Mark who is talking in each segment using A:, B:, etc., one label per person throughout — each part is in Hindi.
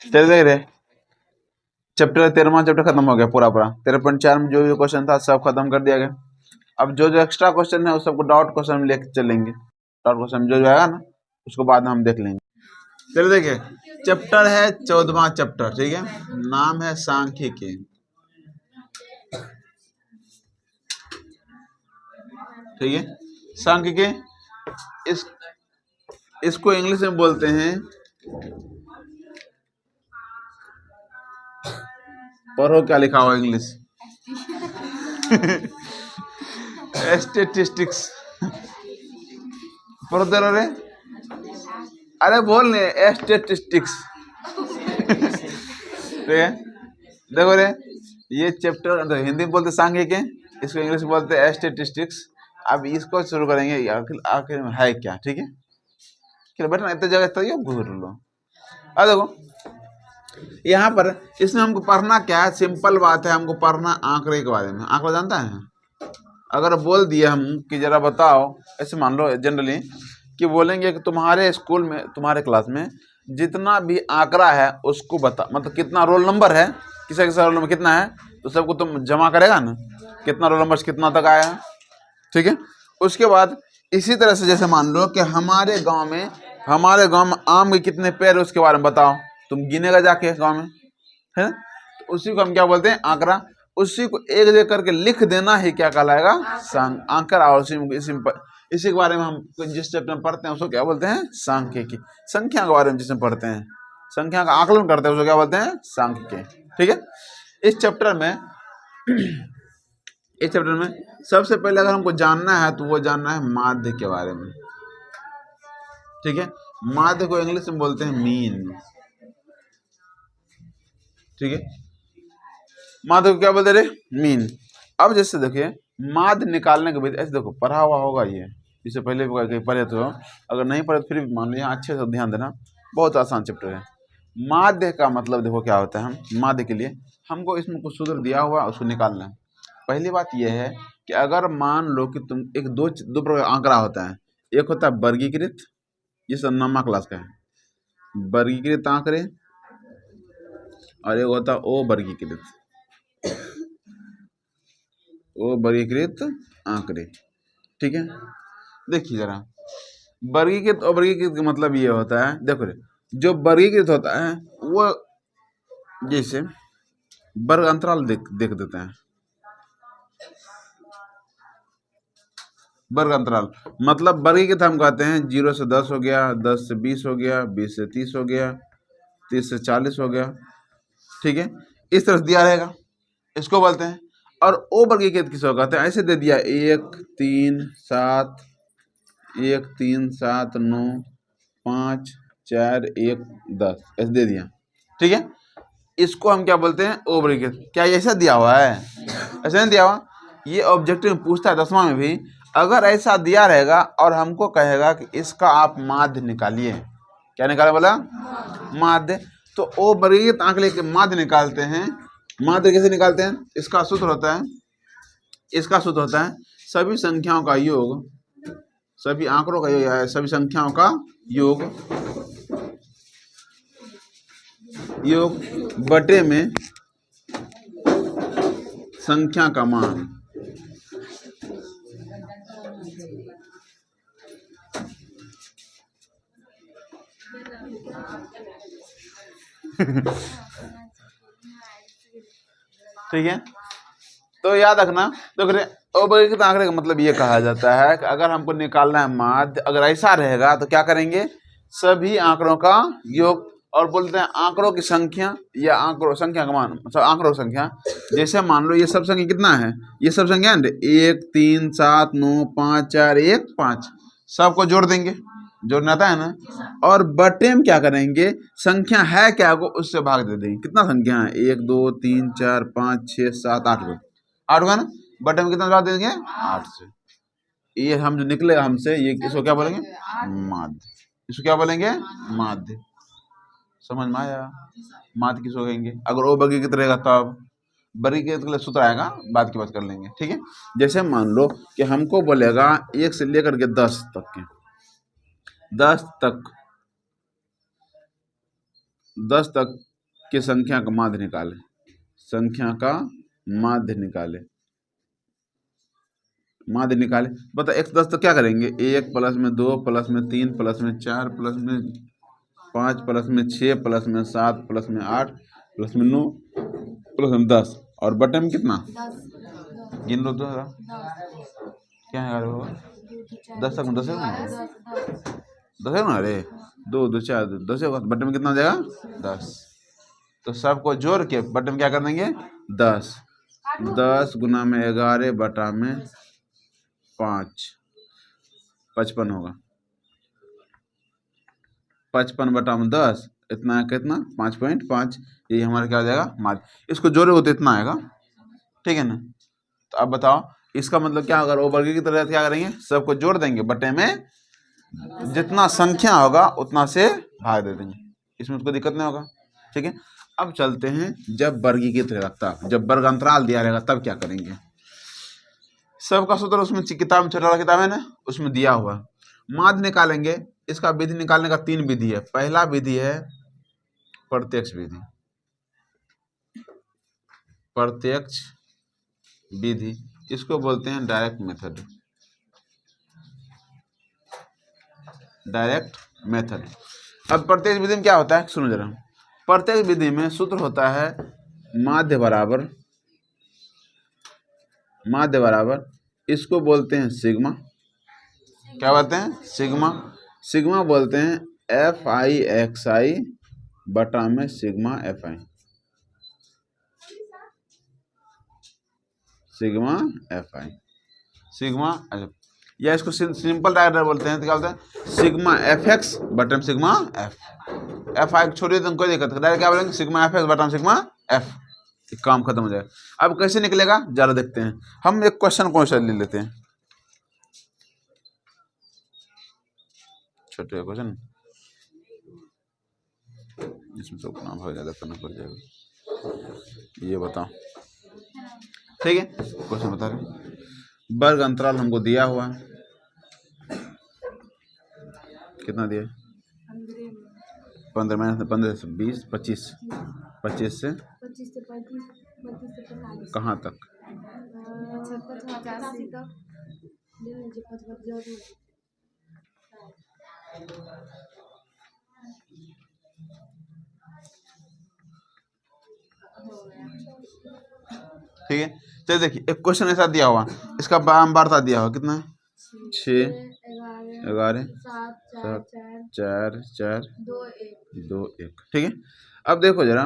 A: चलिए देख रहे चैप्टर 13वां चैप्टर खत्म हो गया पूरा पूरा। 13.4 में जो भी क्वेश्चन था सब खत्म कर दिया गया। अब जो जो एक्स्ट्रा क्वेश्चन है उस सबको डॉट क्वेश्चन में लेके चलेंगे। डॉट क्वेश्चन जो जो आएगा ना उसको बाद में हम देख लेंगे। चलिए देखिए चैप्टर है 14वां चैप्टर, ठीक है, नाम है सांख्यिकी। ठीक है, सांख्यिकी इसको इंग्लिश में बोलते हैं, पढ़ो क्या लिखा हुआ इंग्लिश स्टेटिस्टिक्स। पढ़ो दे रहे, अरे बोल रहे स्टेटिस्टिक्स ठीक है, देखो रे ये चैप्टर हिंदी में बोलते सांख्यिकी, इसको इंग्लिश में बोलते हैं स्टेटिस्टिक्स। अब इसको शुरू करेंगे आखिर में है क्या, ठीक है। बेटा इतने जगह तो घूर लो। अब देखो यहाँ पर इसमें हमको पढ़ना क्या है, सिंपल बात है, हमको पढ़ना आंकड़े के बारे में। आंकड़ा जानता है, अगर बोल दिए हम कि जरा बताओ, ऐसे मान लो जनरली कि बोलेंगे कि तुम्हारे स्कूल में तुम्हारे क्लास में जितना भी आंकड़ा है उसको बता, मतलब कितना रोल नंबर है, किसी किसी रोल नंबर कितना है, तो सबको तुम जमा करेगा ना, कितना रोल नंबर कितना तक आया है, ठीक है। उसके बाद इसी तरह से जैसे मान लो कि हमारे गांव में आम के कितने पेड़ है उसके बारे में बताओ, तुम गिनेगा जाके गांव में, है। तो उसी को हम क्या बोलते हैं, आंकड़ा। उसी को एक एक करके लिख देना ही क्या कहलाएगा, आंकड़ा। और इसी के बारे में हम जिस चैप्टर में पढ़ते हैं उसको क्या बोलते हैं, सांख्यिकी। संख्या के बारे में जिसमें पढ़ते हैं, संख्या का आकलन करते हैं उसको क्या बोलते हैं, सांख्यिकी, ठीक है। इस चैप्टर में सबसे पहले अगर हमको जानना है तो वो जानना है माध्य के बारे में, ठीक है। माध्य को इंग्लिश में बोलते हैं मीन, ठीक है। माध्य को क्या बोलते हैं, मीन। अब जैसे देखिए माध्य निकालने के बाद ऐसे देखो पढ़ा हुआ होगा ये, इससे पहले पढ़े तो, अगर नहीं पढ़े तो फिर भी मान लो यहाँ अच्छे से ध्यान देना, बहुत आसान चैप्टर है। माध्य का मतलब देखो क्या होता है, हम माध्य के लिए हमको इसमें कुछ सूत्र दिया हुआ उसको निकालना है। पहली बात यह है कि अगर मान लो कि तुम एक दो प्रकार आंकड़ा होता है, एक होता है वर्गीकृत, ये सब 9वां क्लास का है, वर्गीकृत आंकड़े, और एक होता है वर्गीकृत आंकड़े, ठीक है। देखिए जरा वर्गीकृत और वर्गीकृत का मतलब ये होता है, देखो रे जो वर्गीकृत होता है वो जैसे वर्ग अंतराल देख देते हैं। वर्ग अंतराल मतलब वर्गीकृत हम कहते हैं 0 से 10 हो गया, 10 से 20 हो गया, 20 से 30 हो गया, 30 से 40 हो गया, ठीक है। इस तरह दिया रहेगा, इसको बोलते हैं। और ओ वर्गीकृत किसको कहते हैं, ऐसे दे दिया 1 3 7 1 3 7 9 5 4 1 10 ऐसे दे दिया, ठीक है। इसको हम क्या बोलते हैं, ओ वर्गीकृत। क्या ऐसा दिया हुआ है, ऐसा नहीं दिया हुआ, ये ऑब्जेक्टिव में पूछता है 10वां में भी। अगर ऐसा दिया रहेगा और हमको कहेगा कि इसका आप माध्य निकालिए, क्या निकाले बोला, माध्य, तो ओ वर्गीकृत आंकड़े के माध्य निकालते हैं। माध्य कैसे निकालते हैं, इसका सूत्र होता है सभी संख्याओं का योग, सभी आंकड़ों का योग है, सभी संख्याओं का योग बटे में संख्या का मान। ठीक है, तो याद रखना। तो अवर्गीकृत आंकड़े का मतलब ये कहा जाता है कि अगर हमको निकालना है माध्य, अगर ऐसा रहेगा तो क्या करेंगे, सभी आंकड़ों का योग, और बोलते हैं आंकड़ों की संख्या या आंकड़ों संख्या का मान, आंकड़ों संख्या। जैसे मान लो ये सब संख्या कितना है, ये सब संख्या 1 3 7 9 5 4 1 5, सबको जोड़ देंगे, जोड़ना आता है ना। और बटे में क्या करेंगे, संख्या है क्या को उससे भाग दे देंगे। कितना संख्या है, 1 2 3 4 5 6 7 8 को, 8 का ना, बटे में कितना भाग देंगे, 8 से। ये हम जो निकलेगा हमसे, ये इसको क्या बोलेंगे, माध्य। इसको क्या बोलेंगे, माध्य। समझ में आया, माध्य किसको कहेंगे। अगर ओ वर्गीकृत रहेगा तब, वर्गीकृत के लिए सूत्र आएगा, बाद की बात कर लेंगे, ठीक है। जैसे मान लो कि हमको बोलेगा 1 से लेकर के 10 तक के, 10 तक कि संख्या का माध्य निकाले, संख्या का माध्य निकाले, माध्य निकाले। बता 1 से 10 तो क्या करेंगे, 1 प्लस में 2 प्लस में 3 प्लस में 4 प्लस में 5 प्लस में 6 प्लस में 7 प्लस में 8 प्लस में 9 प्लस में 10 और बटे में कितना
B: 10
A: गिन लो तो जरा क्या है वो 10 तक 10 है 10 है ना, अरे 2 2 4 10 होगा, बटे में कितना हो जाएगा 10। तो सबको जोड़ के बटे में क्या कर देंगे 10, 10 गुना में 11 बटा में 5 55 होगा, 55 बटा में 10 इतना है कितना 5.5, ये हमारा क्या हो जाएगा माध्य। इसको जोड़ोगे तो इतना आएगा, ठीक है ना। तो अब बताओ इसका मतलब क्या, अगर वो वर्ग की तरह क्या करेंगे, सबको जोड़ देंगे बटे में जितना संख्या होगा उतना से भाग दे देंगे, इसमें कोई दिक्कत नहीं होगा, ठीक है। अब चलते हैं जब वर्गी की तरह तब, जब वर्ग अंतराल दिया रहेगा तब क्या करेंगे। सबका सूत्र उसमें किताब में छोटा वाला किताब है ना, उसमें दिया हुआ माध्य निकालेंगे। इसका विधि निकालने का 3 विधि है। पहला विधि है प्रत्यक्ष विधि, प्रत्यक्ष विधि इसको बोलते हैं डायरेक्ट मेथड, डायरेक्ट मेथड। अब प्रत्यक्ष विधि में क्या होता है सुनो जरा, प्रत्यक्ष विधि में सूत्र होता है माध्य बराबर, माध्य बराबर इसको बोलते हैं सिग्मा, क्या बोलते हैं सिग्मा, सिग्मा बोलते हैं एफ आई एक्स आई बटा में सिग्मा एफ आई, सिग्मा एफ आई, सिग्मा, अच्छा या इसको सिंपल डायरेक्ट बोलते हैं तो क्या बोलते हैं सिग्मा एफ एक्स बटा में सिग्मा एफ, एफ आई छोड़िए तो कोई दिक्कत, डायरेक्ट क्या बोलेंगे सिग्मा एफ एक्स बटा में सिग्मा एफ, काम खत्म हो जाएगा। अब कैसे निकलेगा जरा देखते हैं, हम एक क्वेश्चन ले लेते हैं, छोटे क्वेश्चन इसमें तो अपना बहुत ज़्यादा करना पड़ जाएगा। ये बताओ, ठीक है क्वेश्चन बता रहे, वर्ग अंतराल हमको दिया हुआ है, कितना दिया 15 में 15 से 20 25 25 से कहाँ तक, ठीक है। चलिए देखिए एक क्वेश्चन ऐसा दिया हुआ, इसका बारंबारता दिया हुआ कितना है 6 11 7 4 4 2 1, ठीक है। अब देखो जरा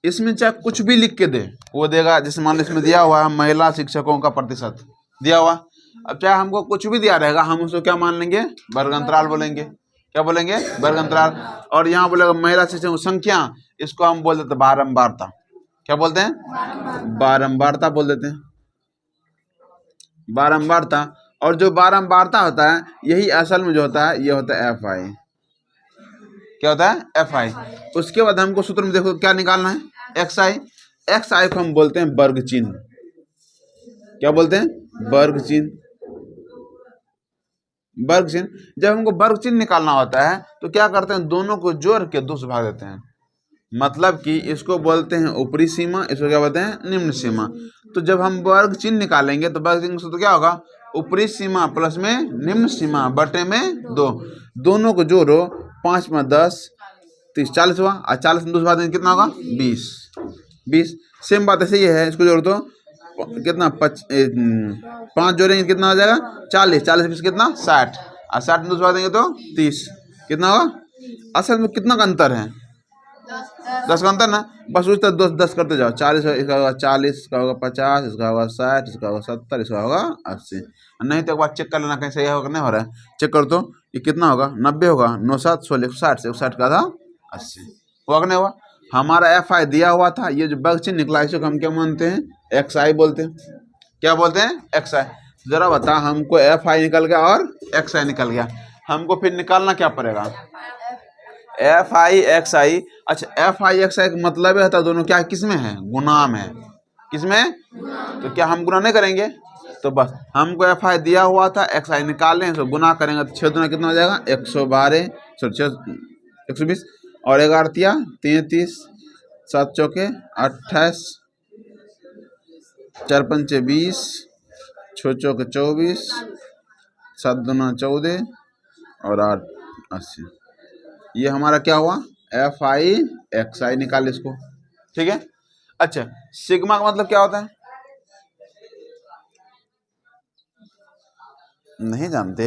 A: इसमें चाहे कुछ भी लिख के दे वो देगा, जैसे मान लो इसमें दिया हुआ है महिला शिक्षकों का प्रतिशत दिया हुआ, अब चाहे हमको कुछ भी दिया रहेगा हम उसको क्या मान लेंगे वर्ग अंतराल बोलेंगे, क्या बोलेंगे वर्ग अंतराल। और यहाँ बोलेगा महिला शिक्षकों की संख्या, इसको हम बोल देते बारंबारता, क्या बोलते हैं बारंबारता बोल देते हैं, बारंबारता। और जो बारंबारता होता है यही असल में जो होता है ये होता है एफ आई, क्या होता है एफ आई। उसके बाद हमको सूत्र में देखो क्या निकालना है एक्स आई, एक्स आई को हम बोलते हैं वर्ग चिन्ह, क्या बोलते हैं वर्ग चिन्ह, वर्ग चिन्ह। जब हमको वर्ग चिन्ह निकालना होता है तो क्या करते हैं दोनों को जोड़ के 2 से भाग देते हैं, मतलब कि इसको बोलते हैं ऊपरी सीमा, इसको क्या बोलते हैं निम्न सीमा। तो जब हम वर्ग चिन्ह निकालेंगे तो वर्ग चिन्ह सूत्र क्या होगा ऊपरी सीमा प्लस में निम्न सीमा बटे में 2, दोनों को जोड़ो 5 में 10 30 40 हुआ, और 40 में 2 से भाग देंगे कितना होगा 20 20। सेम बात ऐसे ही है, इसको जोड़ दो कितना 5 जोड़ेंगे कितना हो जाएगा 40, 40 20 कितना 60, और 60 में 2 से भाग देंगे तो 30, कितना होगा। असल में कितना का अंतर है 10 का अंतर ना, बस उस तरह 10 करते जाओ, 40 इसका होगा 40, इसका होगा 50, इसका होगा 60, इसका होगा 70, इसका होगा 80। नहीं तो एक बार चेक कर लेना कहीं सही होगा नहीं हो रहा है, चेक कर दो ये कितना होगा 90 होगा, 9 7 16 160 से 160 का था 80 हुआ नहीं हुआ। हमारा एफ आई दिया हुआ था, ये जो वर्ग चिन्ह निकला इसको हम क्या मानते हैं एक्स आई बोलते हैं, क्या बोलते हैं एक्स आई। जरा बता हमको एफ आई निकल गया और एक्स आई निकल गया, हमको फिर निकालना क्या पड़ेगा एफ आई एक्स आई। अच्छा एफ आई एक्स आई का मतलब है दोनों क्या किस में है गुणा में, किस में, तो क्या हम गुणा नहीं करेंगे, तो बस हमको एफ आई दिया हुआ था एक्स आई निकाल लें, तो गुना करेंगे तो 6 दूना कितना हो जाएगा 112 120 और 11 33 7 चौके 28, 4 पंचे 20, 6 चौके 24, 7 दूना 14 और 8 80। ये हमारा क्या हुआ? FI/XI निकाल इसको, ठीक है। अच्छा, सिग्मा का मतलब क्या होता है? नहीं जानते?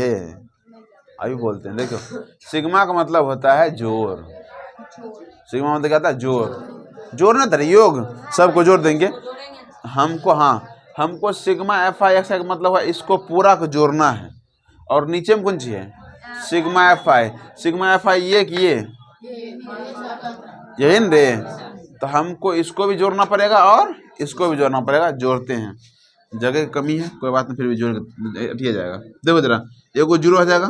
A: अभी बोलते हैं, देखो सिग्मा का मतलब होता है जोर। सिग्मा मतलब क्या होता है? जोर। जोर ना धरे, योग, सबको जोड़ देंगे हमको। हाँ, हमको सिग्मा FI/XI का मतलब है इसको पूरा को जोड़ना है। और नीचे में कौन सी है? Sigma FI। सिग्मा FI ये कि ये यही न रे, तो हमको इसको भी जोड़ना पड़ेगा और इसको भी जोड़ना पड़ेगा। जोड़ते हैं, जगह की कमी है, कोई बात नहीं, फिर भी जोड़ दिया जाएगा। देखो जरा, एक को 0 हो जाएगा,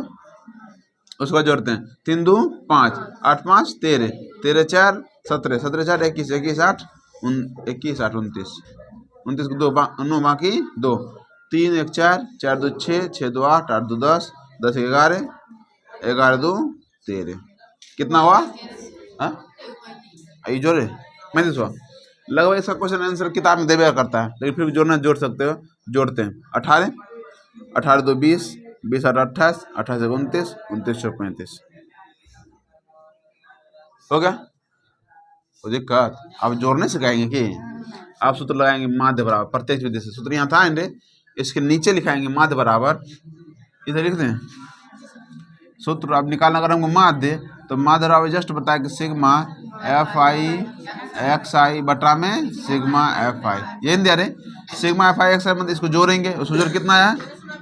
A: उसके बाद जोड़ते हैं। 3 2 5, 8 5 13, 13 4 17, 17 4 21, 21 8 21 8 29, 29 को 2 9 बाकी 2, 3 1 4, 4 2 6, 6 2 8, 8 2 10, 10 11, 11 2 13। कितना हुआ? हाँ, आई जोड़े मैं नहीं सुना। लगभग इसका क्वेश्चन आंसर किताब में देवे करता है, लेकिन फिर भी जोड़ना जोड़ सकते हो। जोड़ते हैं। 18, 18 2 20, 20 8 28, 28 29, 29 35। हो गया? तो दिक्कत अब जोड़ने सिखाएंगे कि आप सूत्र लगाएंगे माध्य बराबर प्रत्येक विधि से। सूत्र यहाँ था इंडे, इसके नीचे लिखाएंगे माध्य बराबर, इधर लिख दें सूत्र। अब निकालना अगर हमको माध्य, तो माध्य बराबर जस्ट बताया कि सिग्मा FI/XI बटा में सिग्मा FI। ये दिया रे, सिग्मा FI/XI मतलब इसको जोड़ेंगे। उसको जोड़ कितना आया?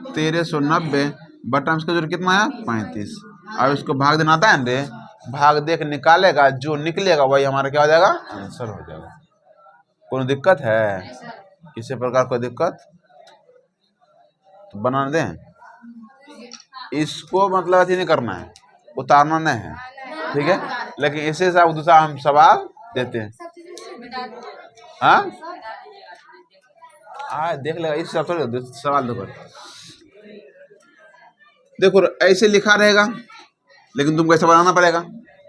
A: 1390 बटा में इसका जोड़ कितना आया? 35। अब इसको भाग देना आता है रे, भाग देख निकालेगा, जो निकलेगा वही हमारा क्या हो जाएगा? आंसर हो जाएगा। कोई दिक्कत है? किसी प्रकार कोई दिक्कत तो बना दें। इसको मतलब अथी नहीं करना है, उतारना नहीं है, ठीक है। लेकिन इसे से दूसरा हम सवाल देते हैं। हाँ, देख लेगा इस सवाल देखो। देखो ऐसे लिखा रहेगा, लेकिन तुमको ऐसा बनाना पड़ेगा,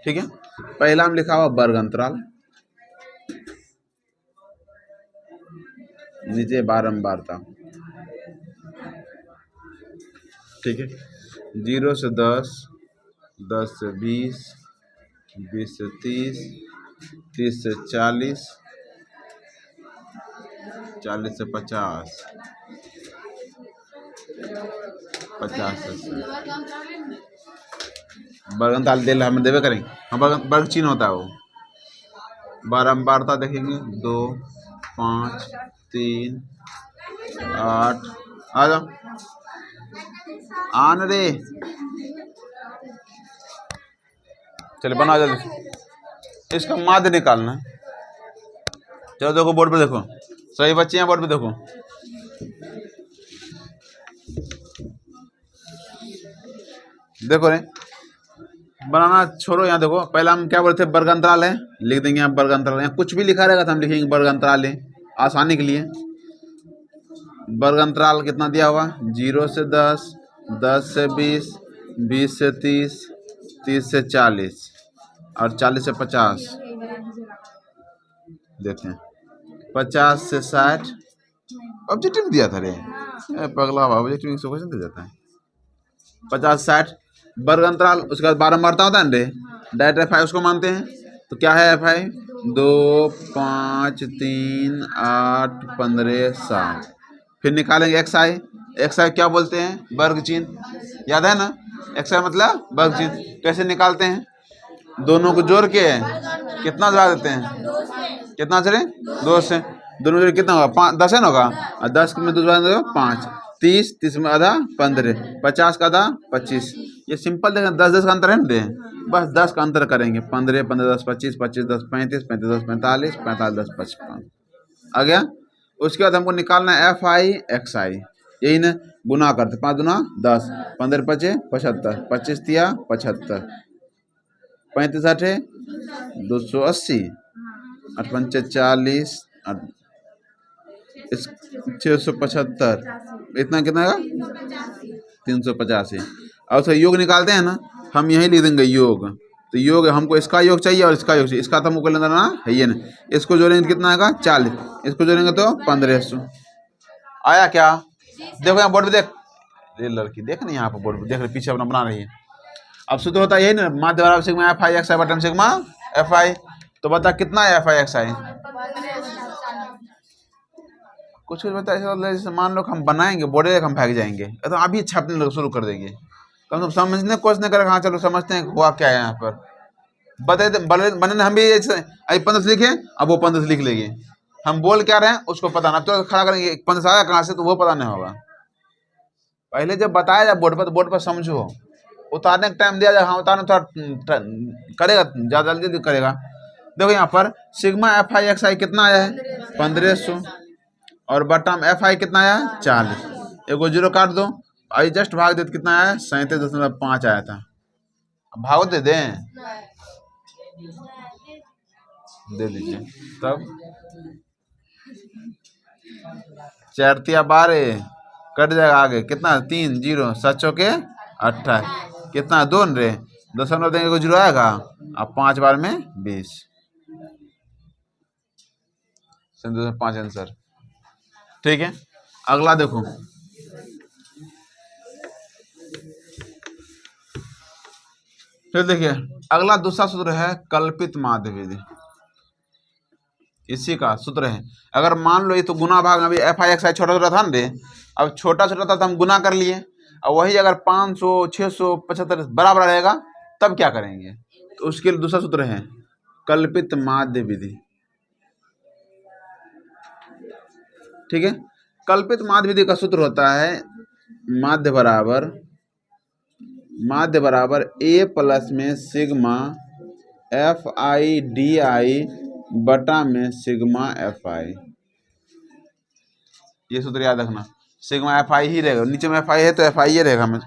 A: ठीक है। पहला हम लिखा हुआ वर्ग अंतराल, नीचे बारंबारता, ठीक है। 0 से 10, 10 से 20, 20 से 30, 30 से 40, 40 से 50, 50 से वर्ग अंतराल दे हमें देवे करेंगे। हम वर्ग चिन्ह होता है वो। बारंबारता देखेंगे 2 5 3 8। आ जाओ आन रे, चलिए बना जल्दी। इसका माध्य निकालना। चलो देखो बोर्ड पे, देखो सही बच्चे हैं, बोर्ड पे देखो। देखो रे, बनाना छोड़ो, यहाँ देखो। पहला हम क्या बोलते थे? वर्ग अंतराल है, लिख देंगे यहाँ वर्ग अंतराल। यहाँ कुछ भी लिखा रहेगा तो हम लिखेंगे वर्ग अंतराल है, आसानी के लिए। वर्ग अंतराल कितना दिया हुआ? 0 से 10, 10 से 20, 20 से 30, 30 से 40 और 40 से 50। देखते हैं 50 से 60। ऑब्जेक्टिव दिया था रे, पगला ऑब्जेक्टिव से क्वेश्चन दे देता है। 50 60 वर्ग अंतराल। उसके बाद बारंबारता होता है ना रे, डायरेक्ट FI उसको मानते हैं। तो क्या है FI? 2 5 3 8 15 7। फिर निकालेंगे XI। XI क्या बोलते हैं? वर्ग चिन्ह, याद है ना? XI मतलब वर्ग चिन्ह। कैसे निकालते हैं? दोनों को जोड़ के कितना जोड़ा देते हैं? कितना से? 2 से। दोनों जोड़ कितना होगा? 5 10 है ना होगा, और 10 में 2 जोड़ा 5, 30, 30 में आधा 15, 50 का आधा 25। ये सिंपल देखा, 10 10 का अंतर है ना, बस 10 का अंतर करेंगे। 15 15 10 25, 25 10 35, 35 10 45, 45 10 55 आ गया। उसके बाद हमको निकालना है FI/XI। यही ना, गुना करते 5 गुना 10, 15 5 75, 25 तिया 75, 35 8 280, 8 5 40, 675। इतना कितना है? 385। और सर योग निकालते हैं ना, हम यही लिख देंगे योग। तो योग हमको इसका योग चाहिए और इसका योग चाहिए, इसका तो हमको लेना ना है ये ना, इसको जोड़ेंगे कितना आएगा 40, इसको जोड़ेंगे तो 1500 आया क्या। देखो यहाँ बोर्ड पे देख, ये लड़की देख ना यहाँ पर बोर्ड पे देख रहे, पीछे अपना बना रही है। अब सूत्र होता है यही ना, माध्य बराबर सिग्मा एफ आई एक्स आई बटा सिग्मा एफ आई। तो बता कितना है एफ आई एक्स आई, कुछ बता जैसे मान लो हम बनाएंगे बोर्डे हम भाग जाएंगे, तो अभी छापने शुरू कर देंगे, कम से कम समझने कोशिश नहीं करेगा। हाँ चलो समझते हैं हुआ क्या है यहाँ पर, बता बने हम भी 15 लिखे, अब वो 15 लिख लेंगे, हम बोल क्या रहे हैं उसको पता ना, तो खड़ा करेंगे 15 आया कहाँ से, तो वो पता नहीं होगा। पहले जब बताया जाए बोर्ड पर तो बोर्ड पर समझो, उतारने का टाइम दिया जाए, हाँ उतारने थोड़ा करेगा, ज़्यादा जल्दी करेगा। देखो यहाँ पर सिग्मा एफ आई एक्स आई कितना आया है 1500 और बटा में एफ आई कितना आया 40, एगो जीरो काट दो, आई जस्ट भाग दे तो कितना आया 37.5 आया था। भाग दे दें, दे दीजिए तब 4 तिया 12 कट जाएगा, आगे कितना 3 0 7 चौके 28, कितना 2 रे 2 देंगे को जीरो आएगा, अब 5 बार में 20, 5 आंसर। ठीक है, अगला देखो, फिर देखिए अगला दूसरा सूत्र है कल्पित माध्य विधि, इसी का सूत्र है। अगर मान लो ये तो गुना भाग, अभी एफ आई एक्स आई छोटा छोटा था ना रे, अब छोटा छोटा था तो हम गुना कर लिए, और वही अगर 500 600 75 बड़ा बड़ा रहेगा तब क्या करेंगे, तो उसके लिए दूसरा सूत्र है कल्पित माध्य विधि। ठीक है, कल्पित माध्य विधि का सूत्र होता है माध्य बराबर ए प्लस में सिग्मा एफ आई डी आई बटा में सिग्मा एफ आई। ये सूत्र याद रखना, सिग्मा एफ आई ही रहेगा, नीचे में एफ आई है तो एफ आई ही रहेगा। हमें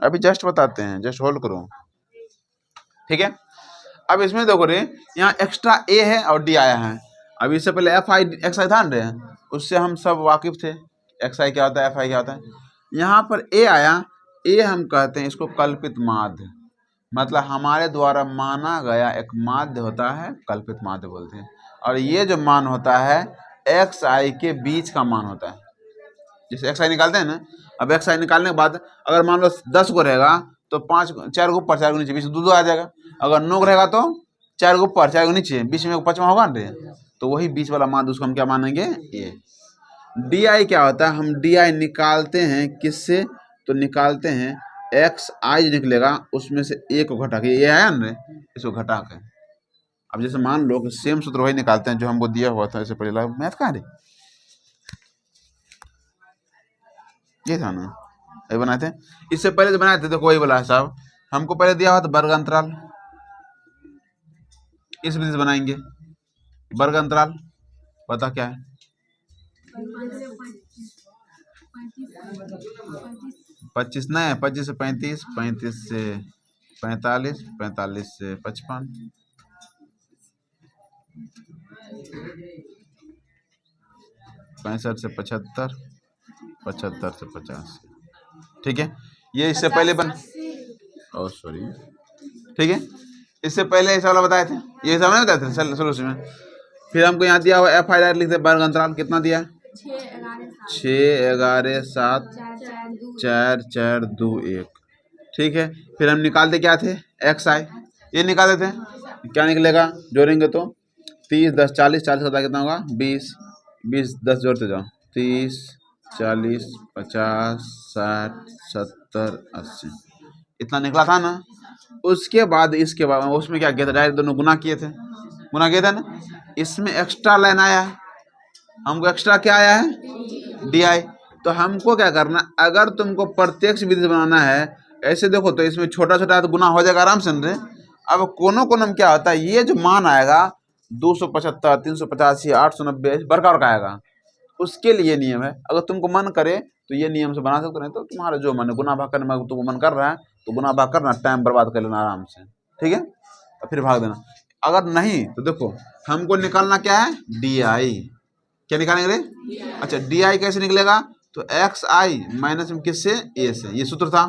A: अभी जस्ट बताते हैं, जस्ट होल्ड करो। ठीक है, अब इसमें देखो रे, यहाँ एक्स्ट्रा ए है और डी आया है। अब इससे पहले एफ आई एक्स आई था रे, उससे हम सब वाकिफ थे, एक्स आई क्या होता है एफ आई क्या होता है। यहाँ पर ए आया, ए हम कहते हैं इसको कल्पित माध्य, मतलब हमारे द्वारा माना गया एक माध्य होता है, कल्पित माध्य बोलते हैं। और ये जो मान होता है एक्स आई के बीच का मान होता है, जैसे एक्स आई निकालते हैं ना, अब एक्स आई निकालने के बाद अगर मान लो 10 को रहेगा तो 4 को ऊपर 4 को नीचे, बीच 2 आ जाएगा। अगर 9 को रहेगा तो 4 को ऊपर 4 को नीचे, बीच में 5वां होगा ना, तो वही बीच वाला मान उसको हम क्या मानेंगे ए। डी आई क्या होता है, हम डी आई निकालते हैं किससे, तो निकालते हैं एक्स आई जो निकलेगा उसमें से ए को घटा के, ये आया ना इसको घटा के। अब जैसे मान लो कि सेम सूत्र वही निकालते हैं जो हमको दिया हुआ था इससे पहले, मैथ कहाँ रे, ये था ना, ये बनाए थे इससे पहले जो बनाए थे, देखो वही वाला है साहब, हमको पहले दिया हुआ था वर्ग अंतराल, इस विधि से बनाएंगे वर्ग अंतराल, पता क्या है 25 नहीं, 25 से 35, 35 से 45, 45 से 55, 65 से 75, 75 से 50। ठीक है, ये इससे पहले सॉरी, ठीक है, इससे पहले ऐसा वाला बताए थे, ये सब नहीं बताए थे सोल्यूशन में। फिर हमको यहाँ दिया हुआ एफ आई डायरेक्ट लिखते, वर्ग अंतराल कितना दिया 6 11 7 4 4 2 1। ठीक है, फिर हम निकालते क्या थे एक्स आई, ये निकालते थे, क्या निकलेगा जोड़ेंगे तो 30 10 40, 40 होता कितना होगा 20, 20 10 जोड़ते जाओ 30 40 50 60 70 80, इतना निकला था ना। उसके बाद इसके बाद उसमें क्या किया था, डायरेक्ट दोनों गुना किए थे ना, इसमें एक्स्ट्रा लाइन आया है, हमको एक्स्ट्रा क्या आया है डी आई। तो हमको क्या करना, अगर तुमको प्रत्यक्ष विधि से बनाना है ऐसे देखो तो इसमें छोटा छोटा तो गुना हो जाएगा आराम से रे। अब कोनों में क्या होता है, ये जो मान आएगा 275 385 890 बड़का बड़का आएगा, उसके लिए नियम है, अगर तुमको मन करे तो ये नियम से बना सकते, नहीं तो तुम्हारा जो मन है गुना भाग करने में तुमको मन कर रहा है तो गुना भाग करना, टाइम बर्बाद कर लेना आराम से। ठीक है, और फिर भाग देना। अगर नहीं तो देखो हमको निकालना क्या है डी आई, क्या निकालेंगे रे, अच्छा डी आई कैसे निकलेगा, तो एक्स आई माइनस में किससे ए से, ये सूत्र था,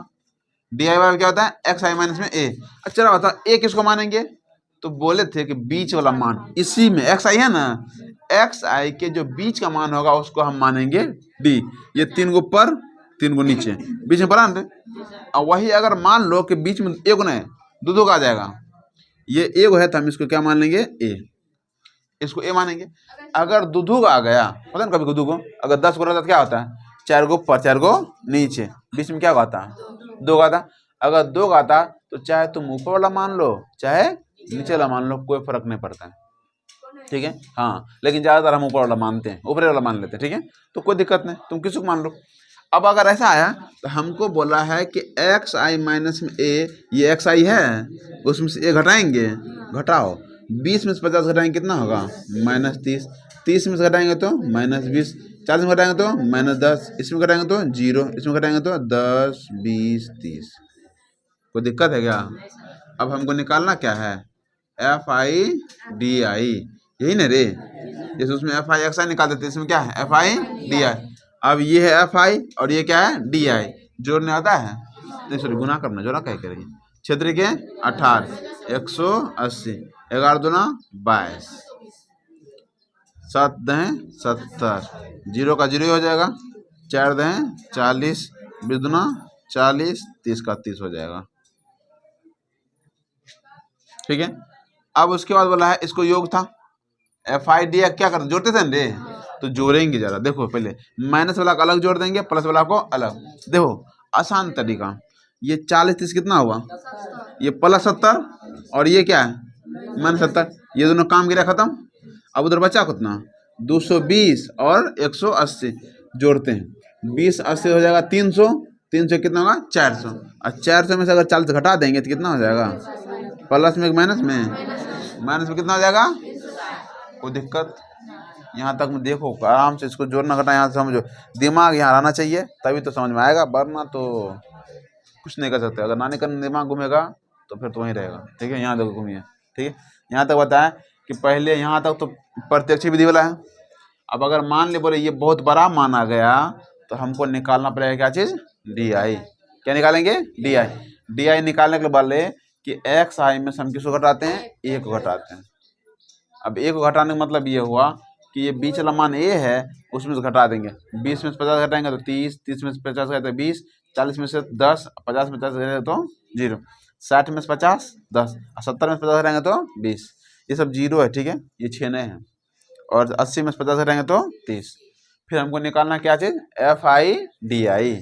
A: डी आई वाई क्या होता है, एक्स आई माइनस में ए। अच्छा बता ए किसको मानेंगे, तो बोले थे कि बीच वाला मान, इसी में एक्स आई है ना, एक्स आई के जो बीच का मान होगा उसको हम मानेंगे डी। ये 3 को ऊपर 3 को नीचे, बीच में बराबर है। और वही अगर मान लो कि बीच में एक नहीं दो दो का आ जाएगा, ये एक है तो हम इसको क्या मान लेंगे, ए, इसको ए मानेंगे। अगर दुधु आ गया, पता ना कभी दुधु को, अगर 10 को रहता तो क्या होता है, 4 को ऊपर 4 को नीचे, बीच में क्या आता है, 2 का आता। अगर 2 का आता तो चाहे तुम ऊपर वाला मान लो चाहे नीचे वाला मान लो, कोई फर्क नहीं पड़ता है, ठीक है। हाँ, लेकिन ज्यादातर हम ऊपर वाला मानते हैं, ऊपर वाला मान लेते हैं, ठीक है, तो कोई दिक्कत नहीं, तुम किसी को मान लो। अब अगर ऐसा आया तो हमको बोला है कि एक्स आई माइनस में ए, ये एक्स आई है, उसमें से ए घटाएंगे, घटाओ, 20 में से 50 घटाएंगे कितना होगा, -30, 30 में से घटाएंगे तो -20, 40 में घटाएंगे तो -10, इसमें घटाएंगे तो 0, इसमें घटाएंगे तो 10, 20, 30। कोई दिक्कत है क्या। अब हमको निकालना क्या है, एफ आई डी आई, यही ना रे, जैसे उसमें एफ आई एक्स आई निकाल देते, इसमें क्या है एफ आई डी आई। अब ये है एफ आई और ये क्या है डी आई, जोड़ने आता है, नहीं सॉरी गुना करना, जोड़ा क्या करेंगे, क्षेत्र के 18, 180, 11 दूना 22, 7 दहें 70, 0 का 0 हो जाएगा, 4 दहें 40, 20 दूना 40, 30 का 30 हो जाएगा, ठीक है। अब उसके बाद बोला है इसको योग था, एफ आई डी क्या करते, जोड़ते थे ना रे, तो जोड़ेंगे जरा, देखो पहले माइनस वाला को अलग जोड़ देंगे, प्लस वाला को अलग, देखो आसान तरीका, ये 40 30 कितना हुआ, ये +70 और ये क्या है -70, ये दोनों काम गिरा खत्म। अब उधर बचा कितना, 220 और 180 जोड़ते हैं, 20 80 हो जाएगा 300, 300 कितना होगा 400, और 400 में से अगर 40 घटा देंगे तो कितना हो जाएगा, प्लस में माइनस में कितना हो जाएगा, कोई दिक्कत। यहाँ तक में देखो आराम से इसको जोड़ना घटाना, यहाँ से समझो, दिमाग यहाँ रहना चाहिए तभी तो समझ में आएगा, वरना तो कुछ नहीं कर सकते। अगर नानी का दिमाग घूमेगा तो फिर तो वहीं रहेगा, ठीक है। यहाँ देखो घूमिए, ठीक है, यहाँ तक बताया कि पहले यहाँ तक तो प्रत्यक्ष विधि वाला है। अब अगर मान ले बोले ये बहुत बड़ा माना गया तो हमको निकालना पड़ेगा क्या चीज़, डी आई। क्या निकालेंगे, डी आई। डी आई निकालने के बोले कि एक्स आई में से हम किसको घटाते हैं, ए को घटाते हैं। अब ए को घटाने का मतलब ये हुआ कि ये बीच वाला मान ए है, उसमें से घटा देंगे, 20 में से 50 घटाएंगे तो 30, 30 में से 50 घटाएंगे तो 20, 40 में से 10, 50 में 50 घटाएंगे तो 0, 60 में से 50 10, 70 में से 50 घटाएंगे तो 20, ये सब 0 है, ठीक है, ये 6 नए हैं, और 80 में से 50 घटाएंगे तो 30। फिर हमको निकालना क्या चीज़, F I D I.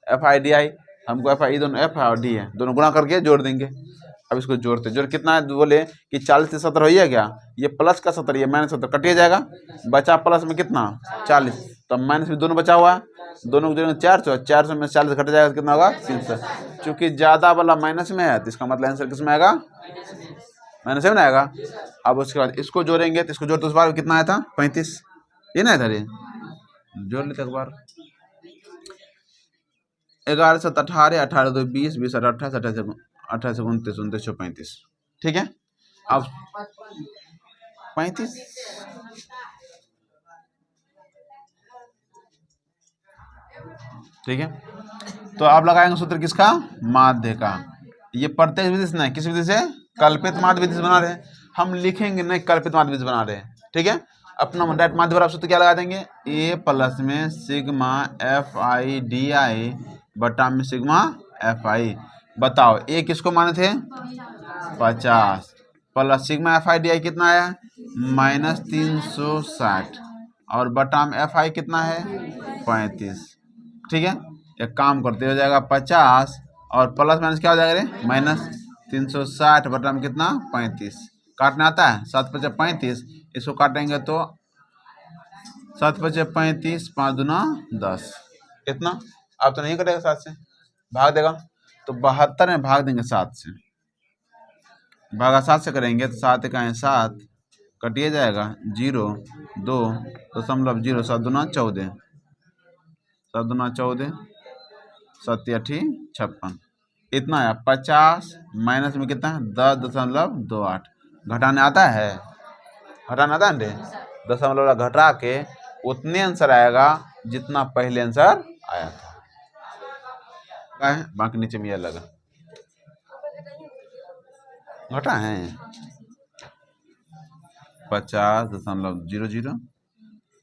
A: F I D I हमको एफ आई, दोनों एफ और डी है, दोनों गुणा करके जोड़ देंगे। अब इसको जोड़ते जोड़ कितना है, बोले कि 40 से 70 हो ही है क्या, ये प्लस का 70, ये -70 कटिए जाएगा, बचा प्लस में कितना 40, तो माइनस में दोनों बचा हुआ है, दोनों को जोड़ेंगे 400, 400 में 40 घट जाएगा तो कितना होगा 300। चूंकि ज़्यादा वाला माइनस में है तो इसका मतलब आंसर किस में आएगा, माइनस में आएगा। अब उसके बाद इसको जोड़ेंगे तो इसको जोड़ते उस बार कितना आया था 35, ये ना था, जोड़ लेते एक बार, 11 7 18, 18 2 20, 20 8 28, 28 29 29 35, ठीक है। अब 35, ठीक है, तो आप लगाएंगे सूत्र किसका, माध्य का। ये प्रत्यक्ष विधि से नहीं, किस विधि से, कल्पित माध्य विधि से बना रहे हैं हम, लिखेंगे नहीं कल्पित माध्य विधि से बना रहे हैं, ठीक है। अपना डायरेक्ट माध्य बराबर सूत्र क्या लगा देंगे, ए प्लस में सिग्मा एफ आई डी आई बटा में सिग्मा एफ आई। बताओ ए किसको माने थे 50, plus sigma F I D आई कितना आया -360, और बटा में एफ आई कितना है 35, ठीक है। एक काम करते हो जाएगा 50 और प्लस माइनस क्या हो जाएगा रे, -360 बटा में कितना 35, काटने आता है 7 × 5 = 35, इसको काटेंगे तो 7 × 5 = 35, 5 दूना 10, कितना, अब तो नहीं कटेगा 7 से, भाग देगा तो 72 में भाग देंगे 7 से, भागा 7 से करेंगे तो 7 × 7 कटिए जाएगा 0 2 0, 7 दूना 14, 7 दूना 14, 7 × 8 = 56, इतना है 50 माइनस में कितना 10.28, घटाने आता है, घटाना आता है, दशमलव घटा के उतने आंसर आएगा जितना पहले आंसर आया था। का है, बाकी नीचे में ये लगा घटा है 50.00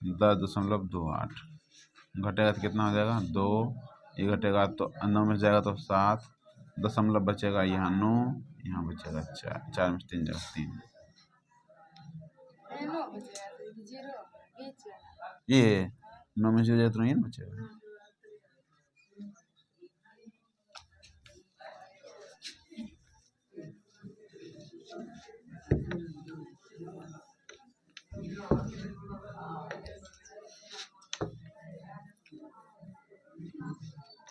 A: 10.28 घटेगा तो कितना हो जाएगा 2, ये घटेगा तो 9 में जाएगा तो 7, दशमलव बचेगा यहाँ 9, यहाँ बचेगा 4, 4 में 3 जाएगा 3, ये 9 में 0 जाएगा तो ये ना बचेगा।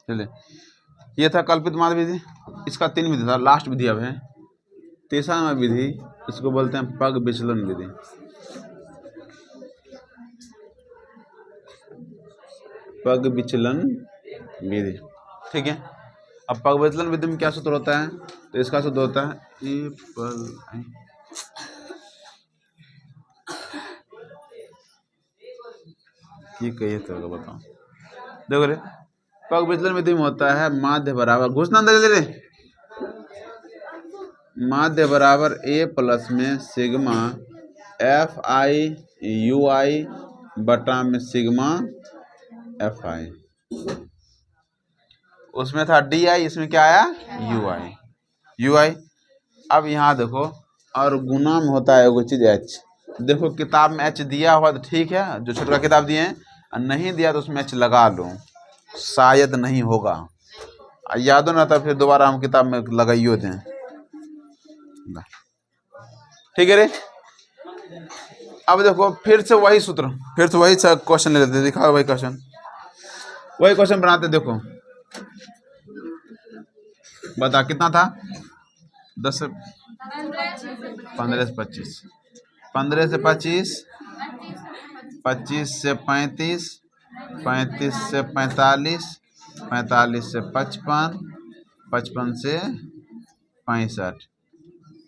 A: चलिए, ये था कल्पित माध्य विधि, इसका 3 विधि था, लास्ट विधि अब है तीसरा नंबर विधि, इसको बोलते हैं पग विचलन विधि। पग विचलन विधि, ठीक है। अब पग विचलन विधि में क्या सूत्र होता है, तो इसका सूत्र होता है ए पल की कहिए तो बताओ, देखो रे पग विचलन विधि में होता है माध्य बराबर, घुसना अंदर ले रे, माध्य बराबर ए प्लस में सिग्मा एफ आई यू आई बटा में सिग्मा एफ आई, उसमें था डी आई, इसमें क्या आया यू आई। अब यहाँ देखो, और गुना में होता है वो चीज एच, देखो किताब में एच दिया हुआ तो ठीक है, जो छोटा किताब दिए हैं, और नहीं दिया तो उसमें एच लगा लो, शायद नहीं होगा, याद हो ना था फिर दोबारा हम किताब में लगाइयो दें, ठीक है रे। अब देखो फिर से वही सूत्र, फिर से वही क्वेश्चन ले लेते हैं, दिखाओ वही क्वेश्चन बनाते, देखो बता कितना था 10 से 15 से 25, 15 से 25, 25 से 35, 35 से 45, 45 से 55, 55 से 65,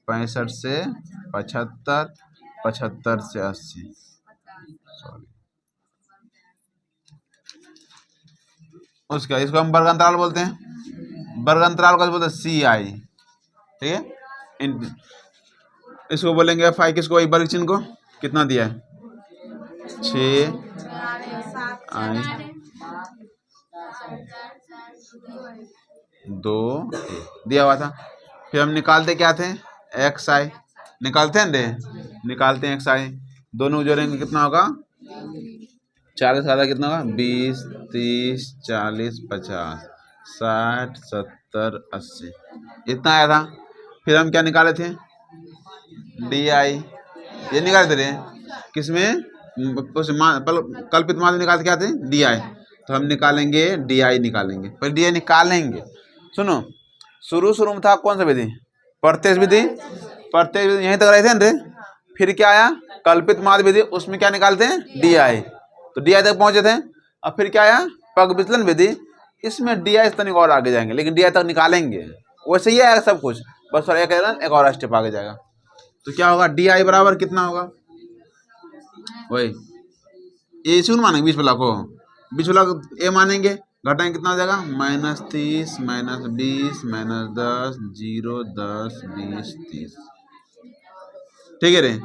A: 65 से 75, 75 से 80, सॉरी उसका, इसको हम वर्ग अंतराल बोलते हैं, वर्ग अंतराल का बोलते हैं सी आई, ठीक है। इसको बोलेंगे एफ आई, किसको वर्ग चिन्ह को, कितना दिया है 6 आई 2 दिया हुआ था, फिर हम निकालते क्या थे एक्स आई, निकालते हैं रे, निकालते हैं एक्स आई, दोनों जोड़ेंगे कितना होगा 40 आधा कितना होगा 20 30 40 50 60 70 80, इतना आया था। फिर हम क्या निकाले थे डी आई, ये निकाले थे किसमें कल्पित माध्य निकालते क्या थे डी आई, तो हम निकालेंगे डी आई निकालेंगे, पर डी आई निकालेंगे, सुनो शुरू में था कौन सा विधि प्रत्यक्ष विधि, प्रत्यक्ष विधि यहीं तक रहे थे ना, फिर क्या आया कल्पित माध्य विधि, उसमें क्या निकालते हैं डी आई, तो डी आई तक पहुंचे थे। अब फिर क्या आया पग विचलन विधि, इसमें डी आई तनिक और आगे जाएंगे, लेकिन डी आई तक निकालेंगे, वैसे ही आएगा सब कुछ, बस और एक और स्टेप आगे जाएगा, तो क्या होगा डी आई बराबर कितना होगा, वही ए सुन मानेंगे बीच वाला को, बीच वाला को ए मानेंगे, घटाएंगे कितना हो जाएगा -30 -20 -10 0 10 20 30, ठीक है रे।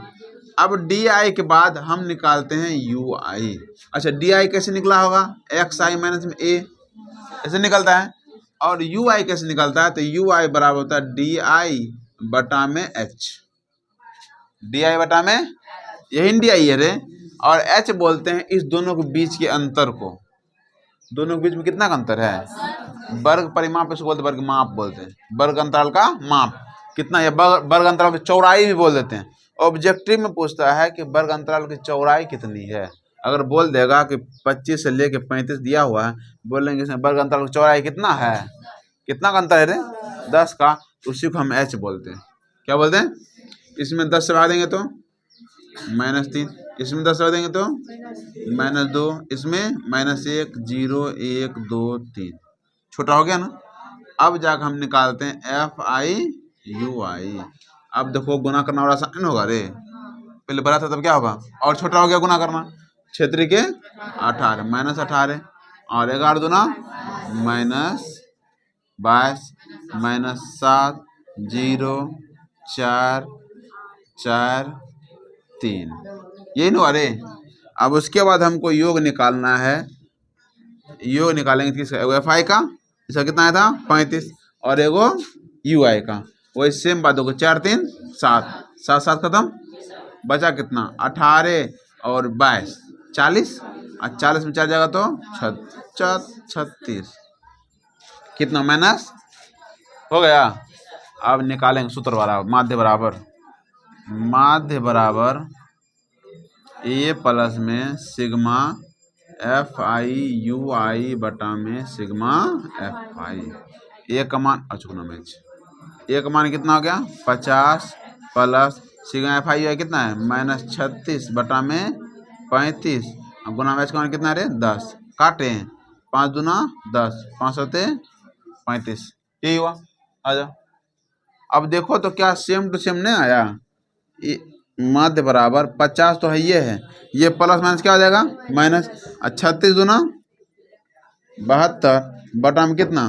A: अब डी आई के बाद हम निकालते हैं यू आई, अच्छा डी आई कैसे निकला होगा एक्स आई माइनस में ए, ऐसे निकलता है, और यू आई कैसे निकलता है, तो यू आई बराबर होता है डी आई बटा में एच, डी आई बटा में यही डी आई है रे, और एच बोलते हैं इस दोनों के बीच के अंतर को, दोनों के बीच में कितना का अंतर है, वर्ग परिमाप इसको बोलते हैं, वर्ग माप बोलते हैं, वर्ग अंतराल का माप कितना है, वर्ग अंतराल की चौड़ाई भी बोल देते हैं। ऑब्जेक्टिव में पूछता है कि वर्ग अंतराल की चौड़ाई कितनी है, अगर बोल देगा कि 25 से लेके 35 दिया हुआ है, बोलेंगे इसमें वर्ग अंतराल की चौड़ाई कितना है, कितना का अंतर है रे 10 का, उसी को हम एच बोलते हैं, क्या बोलते हैं, इसमें 10 से भाग देंगे तो -3, इसमें 10 से भाग देंगे तो -2, इसमें -1 0 1 2 3, छोटा हो गया ना। अब जाकर हम निकालते हैं एफ आई यू आई, अब देखो गुना करना और आसान होगा रे, पहले बड़ा था तब क्या होगा, और छोटा हो गया गुना करना, क्षेत्र के 18 -18 और 11 दूना 22 माइनस 7 0 4 4 3, यही ना। अरे अब उसके बाद हमको योग निकालना है। योग निकालेंगे किसका? एगो एफ आई का, इसका कितना आया था 35, और एगो यू आई का। वही सेम बात होगा, 4 3 7, 7 7 खत्म, बचा कितना? 18 और 22 40, और 40 में 4 जाएगा तो 36, कितना? माइनस हो गया। अब निकालेंगे सूत्र बराबर, माध्य बराबर ए प्लस में सिग्मा एफ आई यू आई बटा में सिग्मा एफ आई। ए का मान अचुकना मैच, ए का मान कितना हो गया? 50 plus sigma F I U I कितना है? माइनस 36 बटा में 35, गुना मैच का मान कितना है? 10, काटे 5 दूना 10, 5 होते 35, यही हुआ। आ जाओ, अब देखो तो क्या सेम टू सेम नहीं आया? माध्य बराबर 50 तो है, ये प्लस माइनस क्या हो जाएगा? माइनस। 36 दूना 72 बटा में कितना?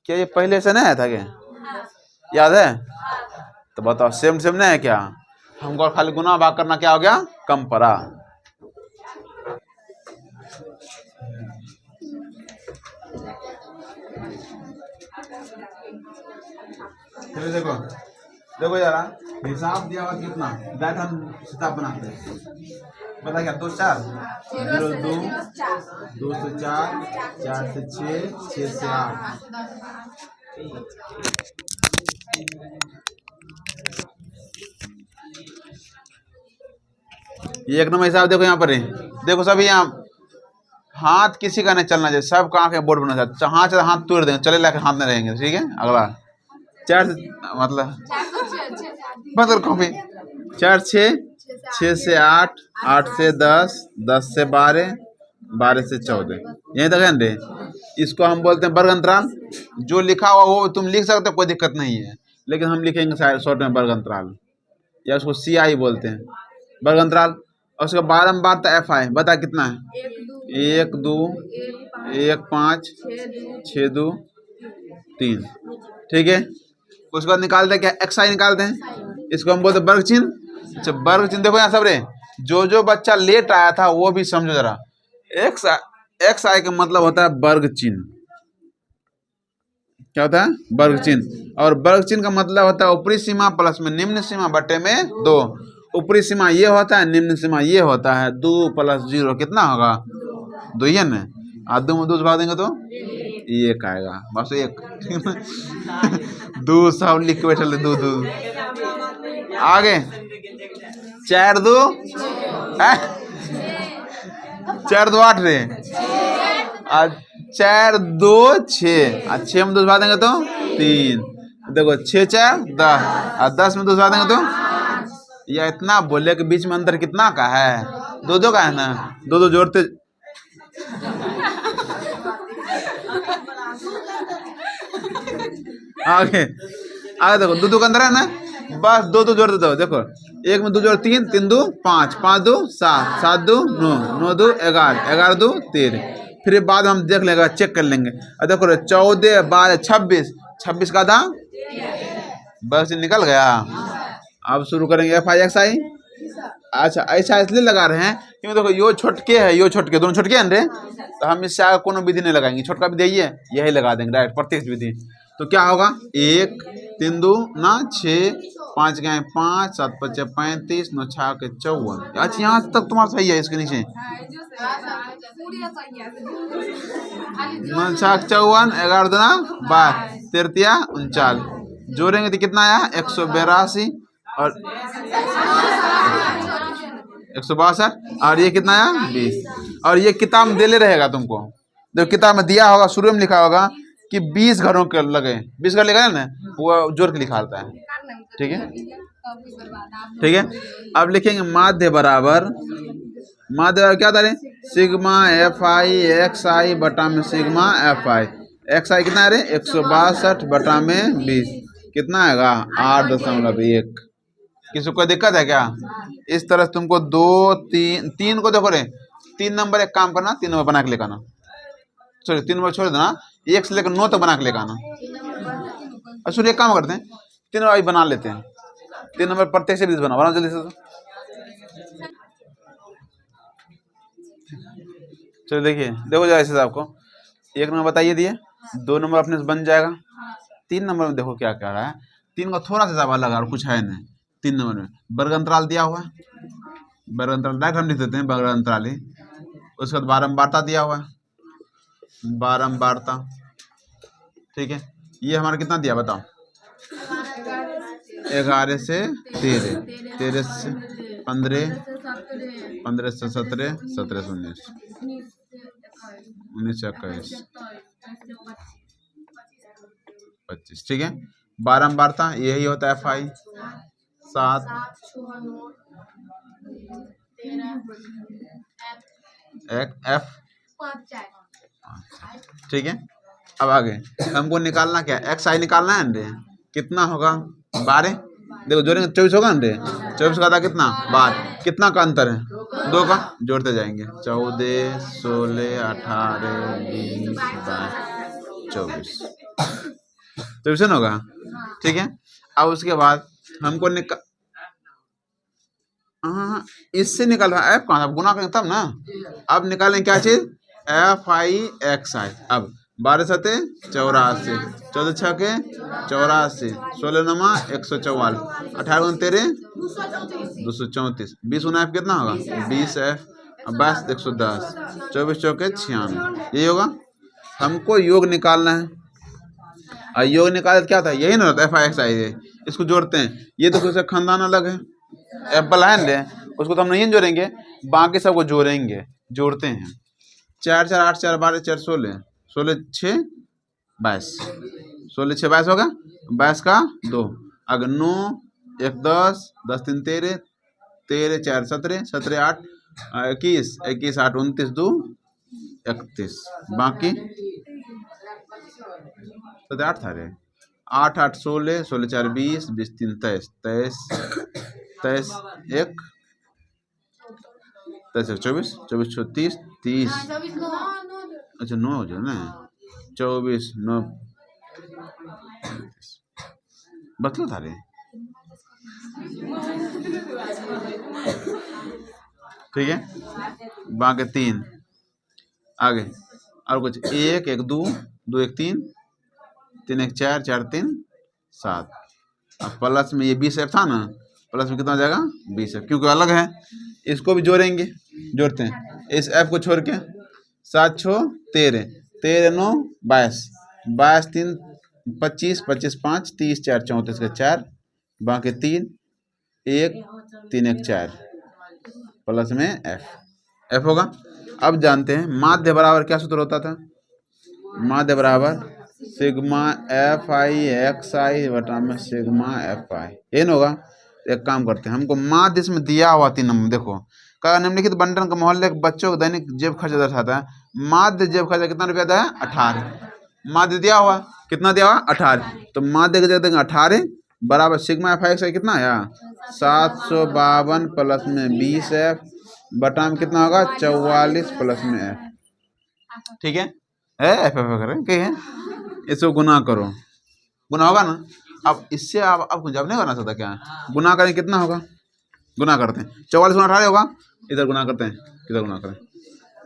A: क्या ये पहले से नहीं आया था क्या? याद है? तो बताओ सेम टू सेम नहीं है क्या? हमको खाली गुना भाग करना, क्या हो गया? कम पड़ा। देखो देखो जरा, हिसाब दिया हुआ कितना? डायरेक्ट हम हिसाब बनाते हैं। बता क्या? 2 4 0 2 2 से 4 4 से 6 6 से 8। ये 1 नंबर हिसाब देखो यहाँ पर है। देखो सभी यहाँ हाथ किसी का नहीं चलना चाहिए, सब का आंखें बोर्ड बनना चाहिए। हाथ से हाथ तोड़ देंगे, चले लाके हाथ में रहेंगे, ठीक है? अगला 4 मतलब कॉपी 4 6 6 से 8 8 से 10 10 से 12 12 से 14, यही तक है ना? इसको हम बोलते हैं वर्ग अंतराल। जो लिखा हुआ वो तुम लिख सकते हो, कोई दिक्कत नहीं है, लेकिन हम लिखेंगे शॉर्ट में वर्ग अंतराल, या उसको सी आई बोलते हैं, वर्ग अंतराल। और उसके बारंबार तो एफ आई, बता कितना है? 1 2 1 5 6 2 3, ठीक है? उसके बाद निकालते हैं क्या? एक्स आई निकालते हैं, इसको हम बोलते हैं वर्ग चिन्ह। अच्छा, वर्ग चिन्ह देखो यहाँ सब रे, जो बच्चा लेट आया था वो भी समझो जरा। एक्स आई का मतलब होता है वर्ग चिन्ह। क्या होता है? वर्ग चिन्ह। और वर्ग चिन्ह का मतलब होता है ऊपरी सीमा प्लस में निम्न सीमा बटे में 2। ऊपरी सीमा ये होता है, निम्न सीमा ये होता है। 2 + 0 कितना होगा? 2 ही है ना? और 2 में 2 से भाग देंगे तो 1 आएगा, बस 1। 2 सब लिख के बैठे 2 2 आगे 4 2 4 2 8 रे, और 4 2 6, और 6 में 2 से भाग देंगे तो 3। देखो 6 4 10, और 10 में 2 से भाग देंगे तो, या इतना बोले के बीच में अंतर कितना का है? 2 2 का है ना? 2 2 जोड़ते आगे देखो 2 2 का अंदर है ना, बस 2 2 जोड़ देते हो। देखो 1 में 2 जोड़ 3 3 2 5 5 2 7 7 2 9 9 2 11 11 2 13। फिर बाद हम देख लेंगे, चेक कर लेंगे। और देखो 14 12 26 26 का था, बस निकल गया। अब शुरू करेंगे एफ आई एक्स आई। अच्छा, ऐसा इसलिए लगा रहे हैं क्योंकि देखो यो छोटके है, यो छोटके, दोनों छोटके हैं रे, तो हम इससे आगे कोनो विधि नहीं लगाएंगे। छोटका विधि है, यही लगा देंगे डायरेक्ट प्रत्यक्ष विधि। तो क्या होगा? 1 3 2 ना 6 5 गए 5 7 5 35 9 6 के 54। अच्छा, यहाँ तक तुम्हारा सही है, इसके नीचे 9 6 54 11 2 12 13 39, जोड़ेंगे तो कितना आया? 182 और 162, और ये कितना आया? 20। और ये किताब में देले रहेगा तुमको, जो किताब में दिया होगा शुरू में लिखा होगा कि 20 घरों के लगे, 20 घर लिखा है ना, वो जोड़ के लिखा रहता है, ठीक है? ठीक है, अब लिखेंगे माध्य बराबर क्या था रे? सिग्मा एफ आई एक्स आई बटा में सिग्मा एफ आई। एक्स आई कितना है रे? 162 बटा में 20, कितना आएगा? 8.1। किसी को दिक्कत है क्या? इस तरह से तुमको 2 3 को देखो रे, 3 नंबर एक काम करना, 3 नंबर बना के लेकर आना। सॉरी 3 नंबर छोड़ देना, 1 से लेकर 9 तक बना के लेकर आना। अब सुनिए, काम करते हैं, 3 नंबर बना लेते हैं। 3 नंबर प्रत्येक से 20 बनाओ जल्दी से। चलो देखिए, देखो जरा ऐसे आपको 1 नंबर बताइए दिए, 2 नंबर अपने से बन जाएगा। 3 नंबर में देखो क्या क्या रहा है, 3 का थोड़ा सा ज्यादा लगा और कुछ है नहीं। 3 नंबर में वर्ग अंतराल दिया हुआ है, वर्ग अंतराल डायरेक्ट हम लिख देते हैं वर्ग अंतराल ही। उसके बाद बारंबारता दिया हुआ है, बारंबारता, ठीक है। ये हमारा कितना दिया बताओ, 11 से 13, 13 से 15, 15 से 17, 17 से 19, 19 से 21, 25, ठीक है। बारंबारता यही होता है FI 7, F, ठीक है। अब आगे हमको निकालना क्या है, XI निकालना है अंडे, कितना होगा 12, देखो जोड़ेंगे 24 होगा अंडे, 24 का था कितना 12, कितना का अंतर है 2 का, जोड़ते जाएंगे 14, 16, 18, 20, 22, 24 होगा, ठीक है। अब उसके बाद हमको हाँ इससे निकाल रहा है, F कहाँ था, गुना करेंगे तब ना। अब निकालें क्या चीज, FI XI। अब 12 सते 84, 14 छके 84, 16 नमा 144, 18 13 234, 20 गुना F कितना होगा 20F, 22 110, 24 चौके 96, यही होगा। हमको योग निकालना है, और योग निकाले क्या था, यही ना होता FI XI है। इसको जोड़ते हैं, ये तो कुछ खानदान अलग है, एप्पल है, उसको तो हम नहीं जोड़ेंगे, बाकी सबको जोड़ेंगे, जोड़ते हैं। 4 4 8 4 12 4 16, 16 6 22, 16 6 22 होगा, 22 का 2, अगर 9 1 10, 10 3 13, 13 4 17, 17 8 21, 21 8 29 2 31, बाकी 7 8 था रे, 8 8 16, 16 4 20, 20 3 23, 23 1 23 24, 24 36 30, अच्छा 9 हो जाए ना, 24 9 बतलो था रे, ठीक है। बाकी 3 आगे, और कुछ 1 1 2 2 1 3 3 1 4 4 3 7, अब प्लस में ये 20F था ना, प्लस में कितना हो जाएगा 20F, क्योंकि अलग है। इसको भी जोड़ेंगे, जोड़ते हैं इस F को छोड़ के, 7 6 13, 13 9 22, 22 3 25, 25 5 30, 4 34 का 4, बाकी 3 1 3 1 4, प्लस में F होगा। अब जानते हैं माध्य बराबर क्या सूत्र होता था, माध्य बराबर सिग्मा FI XI बटा में सिग्मा FI, ये ना होगा। एक काम करते हैं, हमको माध्य इसमें दिया हुआ 3 नंबर, देखो का निम्नलिखित बंटन का मोहल्ले के बच्चों को दैनिक जेब खर्च दर्शाता है। माध्य जेब खर्चा कितना रुपया था 18, माध्य दिया हुआ कितना दिया हुआ 18, तो माध्य के देंगे 18 बराबर सिग्मा FI XI कितना आया 752 प्लस में 20F बटा में कितना होगा 44 प्लस में F, ठीक है। F करें क्या है, इसको गुना करो, गुना होगा ना। अब इससे आप जब नहीं बना सकता क्या, गुना करें कितना होगा, गुना करते हैं 44 गुना 18 होगा, इधर गुना करते हैं, किधर गुना करें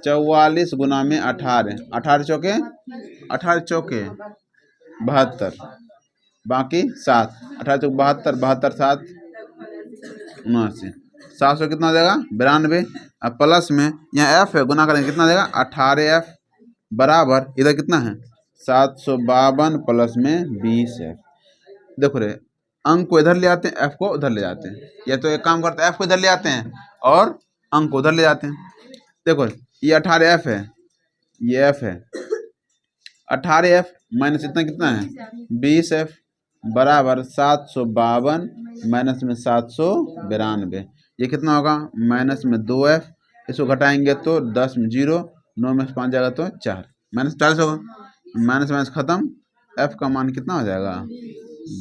A: 44 गुना में 18, 18 चौके 18 चौके 72, बाकी 7, 18 चौके 72, 72 7 79, 700 कितना हो जाएगा 92। अब प्लस में यहाँ F है, गुना करेंगे कितना देगा 18F बराबर इधर कितना है 752 प्लस में 20F। देखो रे, अंक को इधर ले आते हैं, F को उधर ले जाते हैं, या तो एक काम करते हैं F को इधर ले आते हैं और अंक को उधर ले जाते हैं। देखो ये 18F है, ये F है, 18F माइनस इतना कितना है 20F बराबर 752 माइनस में 792, ये कितना होगा माइनस में 2F, इसको घटाएंगे तो 10 में 0, 9 में 5 जाएगा तो 4, माइनस 40 होगा, माइनस माइनस खत्म, F का मान कितना हो जाएगा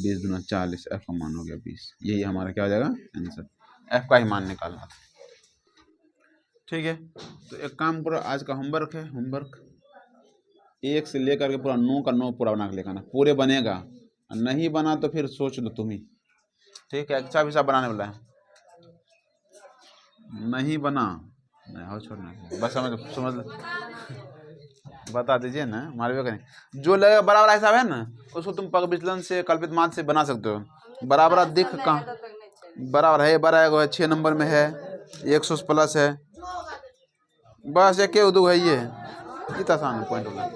A: 20 गुना 40, F का मान हो गया 20, यही हमारा क्या हो जाएगा आंसर, F का ही मान निकालना था। ठीक है, तो एक काम करो, आज का होमवर्क है, होमवर्क एक से लेकर के पूरा 9 का 9 पूरा बना के लेकर आना, पूरे बनेगा। नहीं बना तो फिर सोच लो तुम ही, ठीक है। अच्छा हिसाब बनाने वाला है, नहीं बना नहीं हो छोड़ना, बस समझ बता दीजिए ना, मालूम करें जो लगेगा बराबर हिसाब है ना, उसको तुम पग विचलन से कल्पित मान से बना सकते हो। बराबर दिख कहाँ बराबर है, बराबर है 6 नंबर में है, 100 प्लस है, बस एक दो है, ये कितना आसान है पॉइंट होगा।